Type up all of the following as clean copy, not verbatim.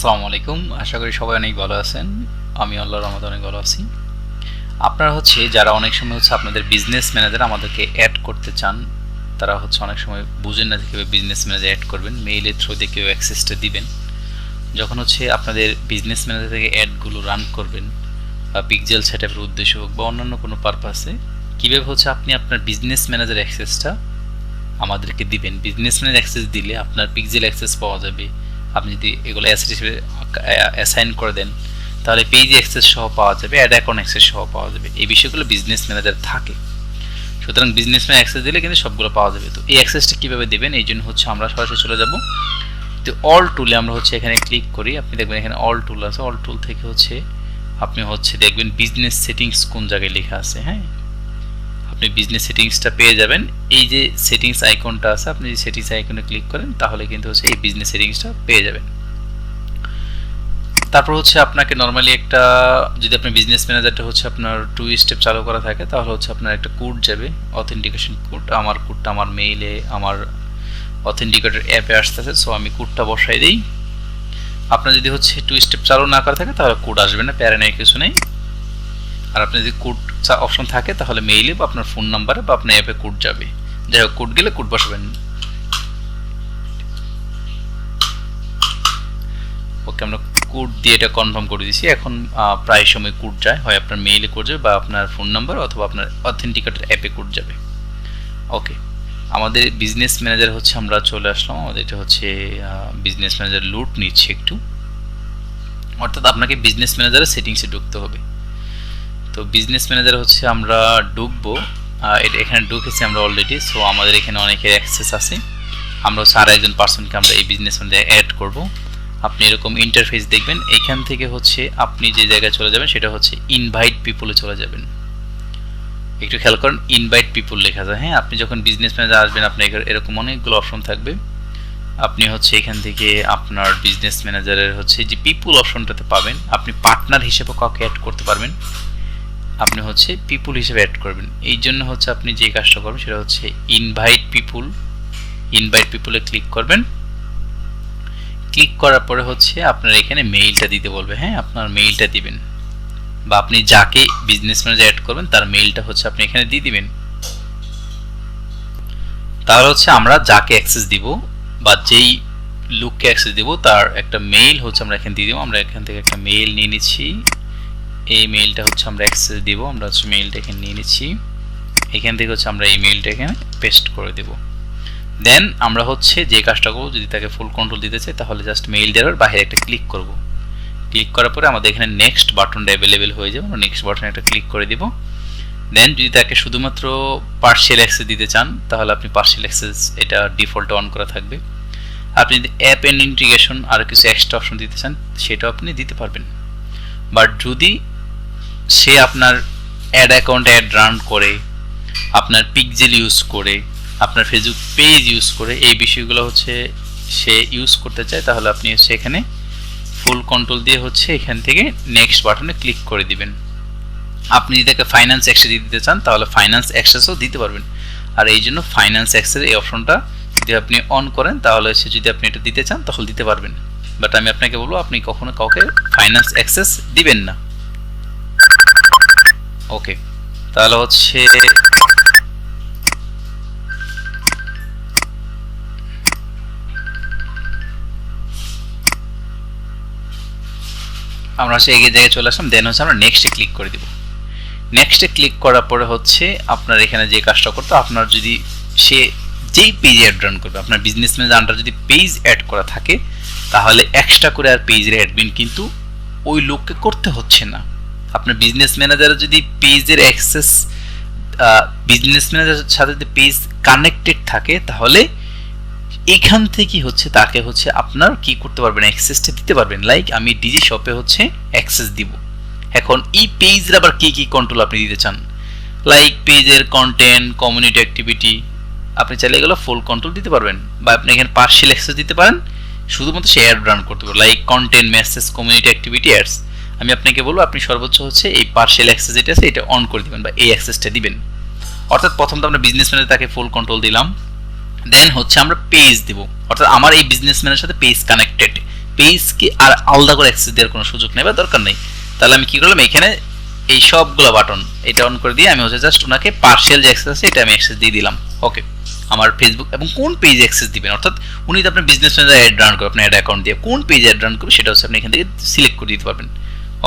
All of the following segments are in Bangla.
আসসালামু আলাইকুম। আশা করি সবাই অনেক ভালো আছেন। আমি আল্লাহর রহমতে অনেক ভালো আছি। আপনারা যারা অনেক সময় আপনাদের বিজনেস ম্যানেজার আমাদেরকে এড করতে চান, তারা অনেক সময় বুঝেন না যে কিভাবে বিজনেস ম্যানেজার এড করবেন, মেইলের থ্রু দিয়ে কিভাবে অ্যাক্সেসটা দিবেন। যখন আপনাদের বিজনেস ম্যানেজার থেকে অ্যাডগুলো রান করবেন বা পিক্সেল সেটআপের উদ্দেশ্য হোক বা অন্যান্য কোনো পারপাসে, কিভাবে আপনি আপনার বিজনেস ম্যানেজার অ্যাক্সেসটা আমাদেরকে দিবেন। বিজনেস ম্যানেজার অ্যাক্সেস দিলে আপনার পিক্সেল অ্যাক্সেস পাওয়া যাবে। আপনি যদি এগুলো অ্যাসেট হিসেবে অ্যাসাইন করে দেন, তাহলে পেজ অ্যাক্সেস সহ পাওয়া যাবে, অ্যাড অ্যাকাউন্ট অ্যাক্সেস সহ পাওয়া যাবে। এই বিষয়গুলো বিজনেস ম্যানেজার থাকে। সুতরাং বিজনেস ম্যানেজার অ্যাক্সেস দিলে কিন্তু সবগুলো পাওয়া যাবে। তো এই অ্যাক্সেসটা কীভাবে দেবেন, এই জন্য আমরা সরাসরি চলে যাব। তো অল টুলে আমরা এখানে ক্লিক করি। আপনি দেখবেন এখানে অল টুল আছে। অল টুল থেকে আপনি দেখবেন বিজনেস সেটিংস কোন জায়গায় লেখা আছে। হ্যাঁ, আপনি বিজনেস সেটিংসটা পেয়ে যাবেন। এই যে সেটিংস আইকনটা আছে, আপনি যদি সেটিংস আইকনে ক্লিক করেন তাহলে কিন্তু এই বিজনেস সেটিংসটা পেয়ে যাবেন। তারপর আপনাকে নরমালি একটা, যদি আপনি বিজনেস ম্যানেজারটা আপনার 2 স্টেপ চালু করা থাকে, তাহলে আপনার একটা কোড যাবে, অথেন্টিকেশন কোড। আমার কোডটা আমার মেইলে, আমার অথেন্টিকেটর অ্যাপে আসতেছে। সো আমি কোডটা বসাই দিই। আপনার যদি 2 স্টেপ চালু না করা থাকে তাহলে কোড আসবে না, প্যারা নেই, কিছু নেই। আর আপনার যদি কোড অপশন থাকে তাহলে মেইলে বা আপনার ফোন নাম্বারে বা আপনার অ্যাপে কোড যাবে। যাই হোক, কোড গেলে কোড বসাবেন। ওকে, আমরা কোড দিয়ে এটা কনফার্ম করে দিয়েছি। এখন প্রায় সময় কোড যায়, হয় আপনার মেইলে কোড যাবে বা আপনার ফোন নাম্বার অথবা আপনার অথেন্টিকেটর অ্যাপে কোড যাবে। ওকে, আমাদের বিজনেস ম্যানেজার আমরা চলে আসলাম। আমাদের এটা বিজনেস ম্যানেজার লুট নিচ্ছে একটু, অর্থাৎ আপনাকে বিজনেস ম্যানেজারের সেটিংসে ঢুকতে হবে। তো বিজনেস ম্যানেজার আমরা ঢুকবো। এখানে ঢুকেছি আমরা অলরেডি। সো আমাদের এখানে অনেকের অ্যাক্সেস আছে। আমরা আর একজন পার্সনকে আমরা এই বিজনেস ম্যানেজারে অ্যাড করব। আপনি এরকম ইন্টারফেস দেখবেন। এইখান থেকে আপনি যে জায়গায় চলে যাবেন সেটা ইনভাইট পিপলে চলে যাবেন। একটু খেয়াল করেন, ইনভাইট পিপল লেখা যায়। হ্যাঁ, আপনি যখন বিজনেস ম্যানেজার আসবেন আপনার এরকম অনেকগুলো অপশন থাকবে। আপনি এখান থেকে আপনার বিজনেস ম্যানেজারের যে পিপল অপশনটাতে পাবেন, আপনি পার্টনার হিসেবে কাউকে অ্যাড করতে পারবেন। আপনি পিপুল হিসেবে অ্যাড করবেন। এই জন্য আপনি যে কাজটা করবেন সেটা ইনভাইট পিপুল। ইনভাইট পিপুলে ক্লিক করবেন। ক্লিক করার পরে আপনার এখানে মেইলটা দিতে বলবে। হ্যাঁ, আপনার মেইলটা দিবেন, বা আপনি যাকে বিজনেস ম্যানেজার অ্যাড করবেন তার মেইলটা আপনি এখানে দিয়ে দিবেন। তাহলে আমরা যাকে অ্যাক্সেস দিব বা যেই লোককে অ্যাক্সেস দিব তার একটা মেইল আমরা এখানে দিয়ে দিব। আমরা এখান থেকে একটা মেইল নিয়ে নিচ্ছি। এই মেইলটা আমরা অ্যাক্সেস দিব। আমরা মেইলটা এখানে নিয়ে নিচ্ছি। এখান থেকে আমরা এই মেইলটা এখানে পেস্ট করে দেব। দেন আমরা যে কাজটা করব, যদি তাকে ফুল কন্ট্রোল দিতে চাই তাহলে জাস্ট মেইল দেওয়ার বাইরে একটা ক্লিক করব। ক্লিক করার পরে আমাদের এখানে নেক্সট বাটনটা অ্যাভেলেবেল হয়ে যাবে। আমরা নেক্সট বাটনে একটা ক্লিক করে দিব। দেন যদি তাকে শুধুমাত্র পার্সিয়াল অ্যাক্সেস দিতে চান তাহলে আপনি পার্সিয়াল অ্যাক্সেস এটা ডিফল্ট অন করা থাকবে। আপনি যদি অ্যাপ এন্ড ইন্টিগ্রেশন আর কিছু এক্সট্রা অপশন দিতে চান সেটাও আপনি দিতে পারবেন। বাট যদি সে আপনার অ্যাড অ্যাকাউন্ট অ্যাড রান করে, আপনার পিক্সেল ইউজ করে, আপনার ফেসবুক পেজ ইউজ করে, এই বিষয়গুলো সে ইউজ করতে চায়, তাহলে আপনি এখানে ফুল কন্ট্রোল দিয়ে এখান থেকে নেক্সট বাটনে ক্লিক করে দিবেন। আপনি যদি তাকে ফাইন্যান্স অ্যাক্সেস দিতে চান তাহলে ফাইন্যান্স অ্যাক্সেসও দিতে পারবেন। আর এই জন্য ফাইন্যান্স অ্যাক্সেস এই অপশনটা যদি আপনি অন করেন তাহলে যদি আপনি এটা দিতে চান তাহলে দিতে পারবেন। বাট আমি আপনাকে বলবো আপনি কখনো কাউকে ফাইন্যান্স অ্যাক্সেস দিবেন না। ওকে, তাহলে আমরা এই জায়গায় চলে আসলাম। দেন আমরা নেক্সটে ক্লিক করে দিব। নেক্সটে ক্লিক করার পরে আপনার এখানে যে কাজটা করতে, আপনার যদি সে যেই পেজে অ্যাড রান করবে, আপনার বিজনেস ম্যানেজার আন্ডার যদি পেজ অ্যাড করা থাকে তাহলে এক্সট্রা করে আর পেজের অ্যাডমিন কিন্তু ওই লোককে করতে হচ্ছে না। আপনার বিজনেস ম্যানেজারের যদি পেজের অ্যাক্সেস বিজনেস ম্যানেজারের সাথে যদি পেজ কানেক্টেড থাকে তাহলে এখান থেকে তাকে আপনার কি করতে পারবেন, অ্যাক্সেসটা দিতে পারবেন। লাইক আমি ডিজি শপে অ্যাক্সেস দিব। এখন এই পেজের আবার কি কি কন্ট্রোল আপনি দিতে চান, লাইক পেজের কন্টেন্ট, কমিউনিটি অ্যাক্টিভিটি, আপনি চাইলে এগুলো ফুল কন্ট্রোল দিতে পারবেন। বা আপনি এখানে পার্সিয়াল অ্যাক্সেস দিতে পারেন, শুধুমাত্র সে অ্যাড রান করতে পারবে, like content, message, community activity, ads. আমি আপনাকে বলবো আপনি সর্বোচ্চ এই পার্সিয়াল অ্যাক্সেস যেটা আছে এটা অন করে দিবেন বা এই অ্যাক্সেসটা দিবেন। অর্থাৎ প্রথম তো আমরা বিজনেস ম্যানেজার তাকে ফুল কন্ট্রোল দিলাম। দেন আমরা পেজ দেব, অর্থাৎ আমার এই বিজনেস ম্যানের সাথে পেজ কানেক্টেড, পেজকে আর আলাদা করে অ্যাক্সেস দেওয়ার কোনো সুযোগ নেই বা দরকার নেই। তাহলে আমি কি করলাম, এখানে এই সবগুলো বাটন এটা অন করে দিয়ে আমি হচ্ছে জাস্ট ওনাকে পার্সিয়াল যে অ্যাক্সেস আছে এটা আমি অ্যাক্সেস দিয়ে দিলাম। ওকে, আমার ফেসবুক এবং কোন পেজ অ্যাক্সেস দিবেন, অর্থাৎ উনি তো আপনার বিজনেস ম্যানেজার অ্যাড রান করবে, আপনার অ্যাড অ্যাকাউন্ট দিয়ে কোন পেজ অ্যাড রান করবে সেটা হচ্ছে আপনি এখান থেকে সিলেক্ট করে দিতে পারবেন।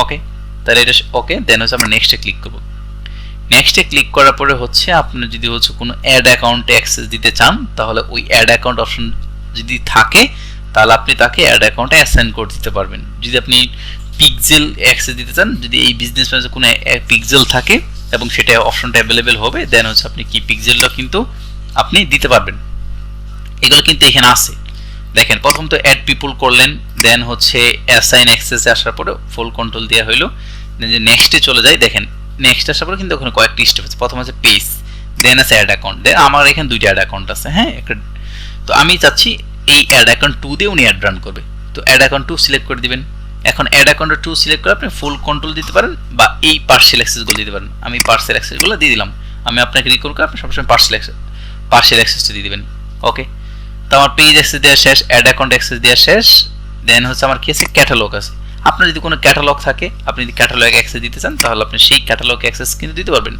ওকে, তাহলে এটা ওকে, দেন হচ্ছে আমরা নেক্সটে ক্লিক করব। নেক্সটে ক্লিক করার পরে হচ্ছে আপনি যদি হচ্ছে কোনো অ্যাড অ্যাকাউন্টে অ্যাক্সেস দিতে চান, তাহলে ওই অ্যাড অ্যাকাউন্ট অপশন যদি থাকে তাহলে আপনি তাকে অ্যাড অ্যাকাউন্টে অ্যাসাইন করে দিতে পারবেন। যদি আপনি পিক্সেল অ্যাক্সেস দিতে চান, যদি এই বিজনেস ম্যানেজার কোনো পিক্সেল থাকে এবং সেটা অপশনটা অ্যাভেলেবেল হবে, দেন হচ্ছে আপনি কি পিক্সেলটা কিন্তু আপনি দিতে পারবেন। এগুলো কিন্তু এখানে আছে। দেখেন প্রথম তো অ্যাড পিপল করলেন, দেন হচ্ছে অ্যাসাইন অ্যাক্সেসে আসার পরে ফুল কন্ট্রোল দেওয়া হলো, দেন যে নেক্সটে চলে যায়, দেখেন নেক্সট আসার পরে কিন্তু ওখানে কয়েকটি স্টেপ আছে। প্রথম আছে পেজ, দেন আছে অ্যাড অ্যাকাউন্ট, দেন আমার এখানে দুইটা অ্যাড অ্যাকাউন্ট আছে। হ্যাঁ, একটা তো আমি চাচ্ছি এই অ্যাড অ্যাকাউন্ট 2 দিয়ে উনি অ্যাড রান করবে, তো অ্যাড অ্যাকাউন্ট 2 সিলেক্ট করে দিবেন। এখন অ্যাড অ্যাকাউন্ট 2 সিলেক্ট করে আপনি ফুল কন্ট্রোল দিতে পারেন বা এই পার্সিয়াল অ্যাক্সেসগুলো দিতে পারেন। আমি পার্সিয়াল অ্যাক্সেসগুলো দিয়ে দিলাম। আমি আপনাকে রিকোয়েস্ট করি আপনি সবসময় পার্সিয়াল অ্যাক্সেসটা দিয়ে দিবেন। ওকে, তো আমার পেজ অ্যাক্সেস দেওয়া শেষ, অ্যাড অ্যাকাউন্ট অ্যাক্সেস দেওয়া শেষ, দেন হচ্ছে আমার কি আছে, ক্যাটালগ আছে। আপনার যদি কোনো ক্যাটালগ থাকে, আপনি যদি ক্যাটালগ অ্যাক্সেস দিতে চান, তাহলে আপনি সেই ক্যাটালগ অ্যাক্সেস কিন্তু দিতে পারবেন।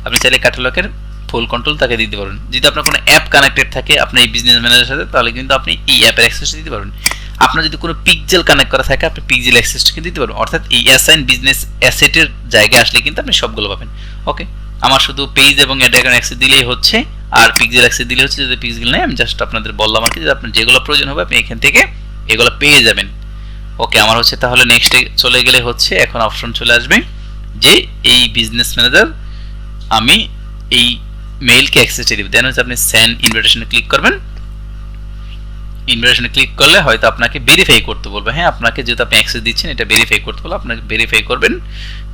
আপনি চাইলে ক্যাটালগের ফুল কন্ট্রোল তাকে দিতে পারবেন। যদি আপনার কোনো অ্যাপ কানেক্টেড থাকে আপনার এই বিজনেস ম্যানেজারের সাথে, তাহলে কিন্তু আপনি এই অ্যাপের অ্যাক্সেসটা দিতে পারবেন। আপনার যদি কোনো পিক্সেল কানেক্ট করা থাকে, আপনি পিক্সেল অ্যাক্সেসটা কিন্তু দিতে পারবেন। অর্থাৎ এই অ্যাসাইন বিজনেস অ্যাসেটের জায়গায় আসলে কিন্তু আপনি সবগুলো পাবেন। ওকে, আমার শুধু পেজ এবং অ্যাড অ্যাকাউন্ট অ্যাক্সেস দিলেই হচ্ছে, আর পিক্সেল অ্যাক্সেস দিলে হচ্ছে। যদি পিক্সেল নেই, আমি জাস্ট আপনাদের বললাম আর কি, যে আপনার যেগুলো প্রয়োজন হবে আপনি এখান থেকে এগুলো পেয়ে যাবেন। ওকে, আমার হচ্ছে তাহলে নেক্সটে চলে গেলে হচ্ছে এখন অপশন চলে আসবে যে এই বিজনেস ম্যানেজার আমি এই মেইলকে অ্যাক্সেসটা দিব। দেন হচ্ছে আপনি সেন্ড ইনভিটেশনে ক্লিক করবেন। ইনভিটেশনে ক্লিক করলে হয়তো আপনাকে ভেরিফাই করতে বলবে। হ্যাঁ, আপনাকে যেহেতু আপনি অ্যাক্সেস দিচ্ছেন এটা ভেরিফাই করতে বলবে, আপনাকে ভেরিফাই করবেন।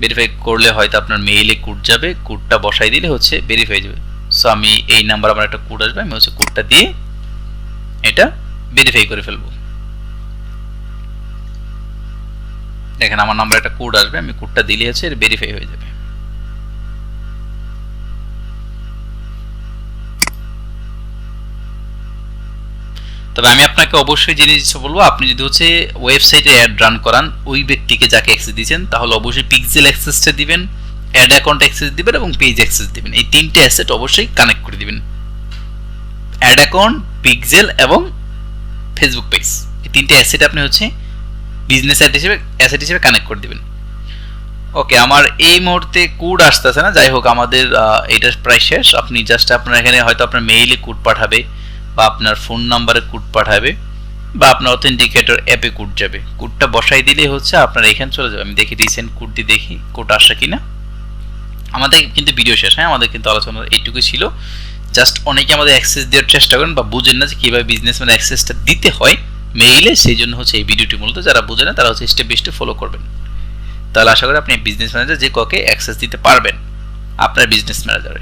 ভেরিফাই করলে হয়তো আপনার মেইলে কোড যাবে, কোডটা বসাই দিলে হচ্ছে ভেরিফাই যাবে। সো আমি এই নাম্বার আমার একটা কোড আসবে, আমি হচ্ছে কোডটা দিয়ে এটা ভেরিফাই করে ফেলবো। দেখেন আমার নাম্বার একটা কোড আসবে, আমি কোডটা দিলে হচ্ছে এর ভেরিফাই হয়ে যাবে। তবে আমি আপনাকে অবশ্যই জিনিস বলবো, আপনি যদি হচ্ছে ওয়েবসাইটে অ্যাড রান করান, ওই ব্যক্তিকে যাকে অ্যাক্সেস দিয়েছেন, তাহলে অবশ্যই পিক্সেল অ্যাক্সেসটা দিবেন, অ্যাড অ্যাকাউন্ট অ্যাক্সেস দিবেন এবং পেজ অ্যাক্সেস দিবেন। এই তিনটে অ্যাসেট অবশ্যই কানেক্ট করে দিবেন। অ্যাড অ্যাকাউন্ট, পিক্সেল এবং ফেসবুক পেজ, এই তিনটে অ্যাসেট আপনি হচ্ছে বিজনেস অ্যাসেট হিসেবে কানেক্ট করে দিবেন। ওকে, আমার এই মুহূর্তে কোড আসতেছে না, যাই হোক আমাদের এটা প্রায় শেষ। আপনি জাস্ট আপনার এখানে হয়তো আপনার মেইলে কোড পাঠাবে বা আপনার ফোন নাম্বারে কোড পাঠাবে বা আপনার অথেন্টিকেটর অ্যাপে কোড যাবে। কোডটা বসাই দিলেই হচ্ছে আপনার এখানে চলে যাবে। আমি দেখি রিসেন্ট কোডটি, দেখি কোড আসে কিনা। আমাদের কিন্তু ভিডিও শেষ। হ্যাঁ, আমাদের কিন্তু আলোচনা এইটুকুই ছিল। জাস্ট অনেকে আমাদের অ্যাক্সেস দেওয়ার চেষ্টা করেন বা বুঝেন না যে কীভাবে বিজনেসম্যান অ্যাক্সেসটা দিতে হয় মেইলে, সেই জন্য হচ্ছে এই ভিডিওটি মূলত যারা বুঝে না তারা হচ্ছে স্টেপ বাই স্টেপ ফলো করবেন। তাহলে আশা করি আপনি বিজনেস ম্যানেজার যে কাউকে অ্যাক্সেস দিতে পারবেন আপনার বিজনেস ম্যানেজারে।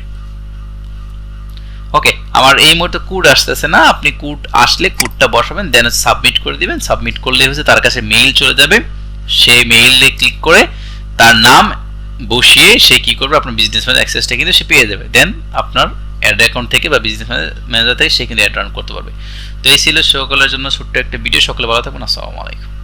ওকে, আমার এই মুহূর্তে কোড আসতেছে না, আপনি কোড আসলে কোডটা বসাবেন, দেন সাবমিট করে দিবেন। সাবমিট করলে হচ্ছে তার কাছে মেইল চলে যাবে, সেই মেইলে ক্লিক করে তার নাম বসিয়ে সে কি করবে, আপনার বিজনেস ম্যানেজার অ্যাক্সেসটা কিন্তু সে পেয়ে যাবে। দেন আপনার অ্যাড অ্যাকাউন্ট থেকে বা বিজনেস ম্যানেজার থেকে সে কিন্তু অ্যাড রান করতে পারবে। তো এই ছিল সকলের জন্য ছোট্ট একটা ভিডিও। সকলে ভালো থাকুন, আসসালামু আলাইকুম।